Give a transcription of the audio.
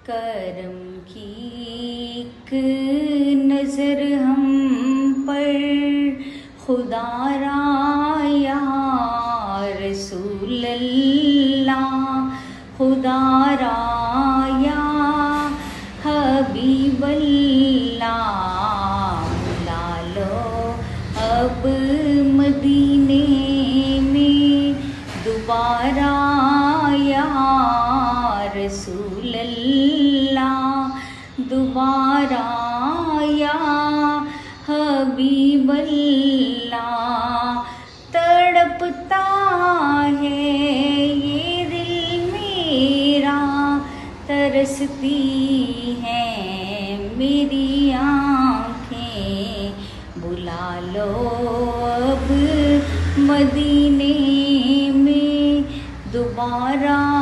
करम की एक नजर हम पर खुदारा या रसूल अल्लाह, खुदारा या हबीब अल्लाह। बुला लो अब मदीने में दोबारा या रसूल अल्लाह, दोबारा या हबीब अल्लाह। तड़पता है ये दिल मेरा, तरसती हैं मेरी आँखें। बुला लो अब मदीने में दोबारा